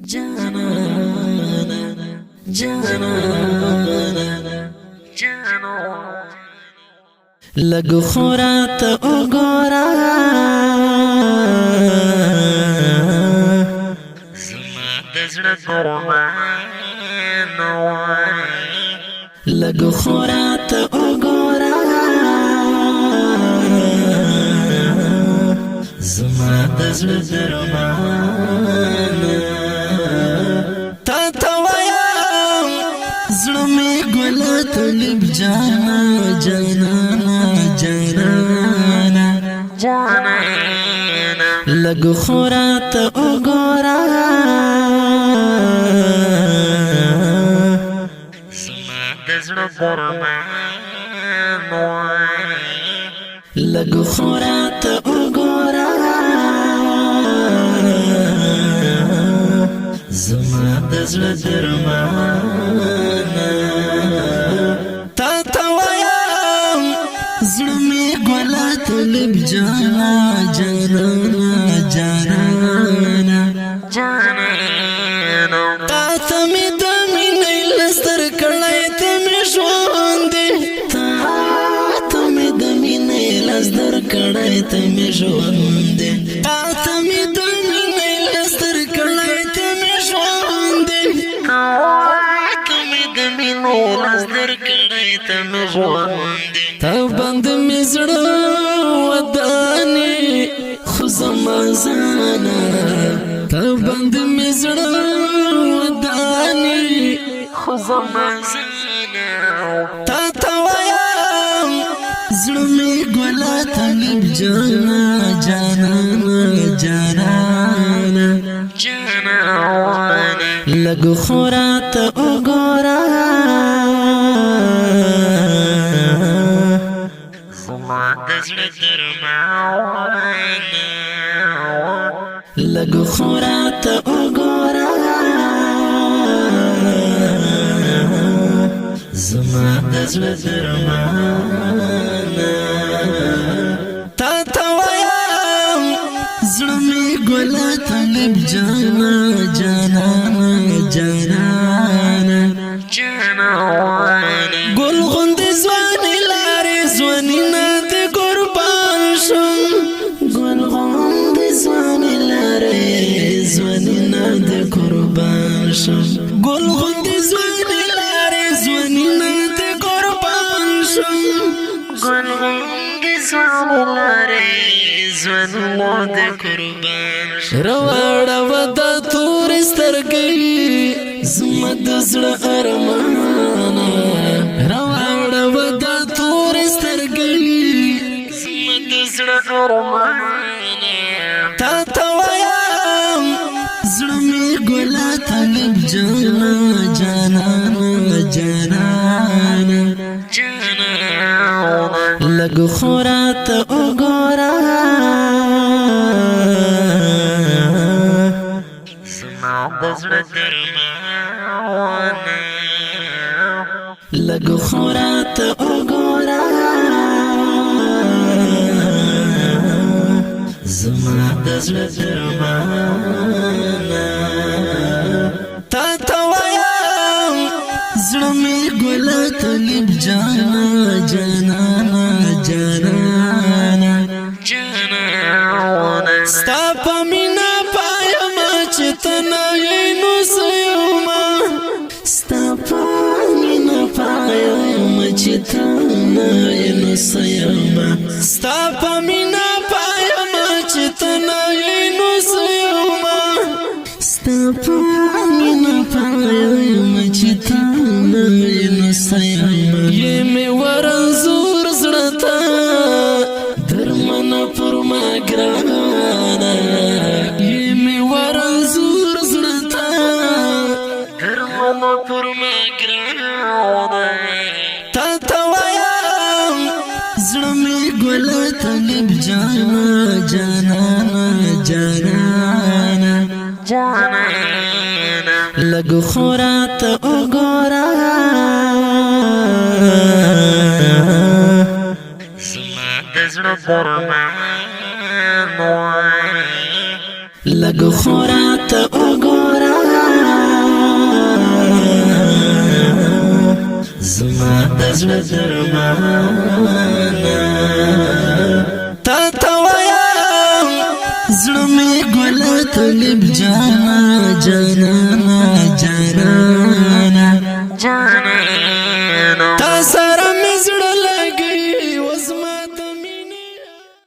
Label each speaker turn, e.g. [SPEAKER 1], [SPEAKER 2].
[SPEAKER 1] جانانا جانانا جانو لگو خورات اگورا زما دزړه ګرمانو لگو خورات اگورا زما دزړه ګرمانو زلمی گولا طلب جانا جانانا جانانا جانانا لگو خورات اگورا زما دزړه ګرمانو لگو خورات اگورا زما دزړه ګرمانو زلمی گولا طلب جانا جانانا جانانا جانانا تا می دمی نیلستر کڑای تمی شوندی تا می دمی نیلستر کڑای تمی شوندی تا می دمی نیلستر کڑای تمی شوندی تا می دمی نیلستر کڑای تمی شوندی تا بند مزړه ودانی خو زما زانا تا بند مزړه ودانی خو زما زانا تا توایم زړه می ګولا طلب جانا جانانا جانانا جانانا لګو خورات وګورا دزړه ګرمانو لګو خورات وګورا زما دزړه ګرمانو تا وایم زړه می ګولا طلب جانا جانانا جانانا جانانا ګل غوند ځواني لارې ځواني نه گل غند زوانی لاره زوانی ناد قربان شم گل غند زوانی لاره زوانی ناد قربان شم رواڑا ودا تور سترگی زمد زړه ارمانا رواڑا ودا تور سترگی زمد زړه ارمانا تا توایم زړه می ګولا طلب جانا جانانا جانانا جانانا لګو خورات وګورا زما دزړه ګرمانو لګو خورات وګورا زما دزړه ګرمانو تا وایم زړه می ګولا طلب جانا جانانا جانانا جانانا ستا په مینا پایم چې ته نه یې نو سیوما ستا په مینا پایم چې ته نه یې نو سیوما ستا په مینا پایم چې ته نه یې نو سیوما ستا په مینا پایم چې ته نه یې نو سیوما یې مې ورنځور زړه ته درمنه پر ما ګرانه یې مې ورنځور زړه ته درمنه پر ما ګرانه تا وایم زړه مې ګولا طلب جانا جانانا جانانا جانانا لګو خورات وګورا زما دزړه ګرمانو لګو خورات وګورا دزړه درمانا تا توایا زړه می ګل طالب جانا جانا جانا جانا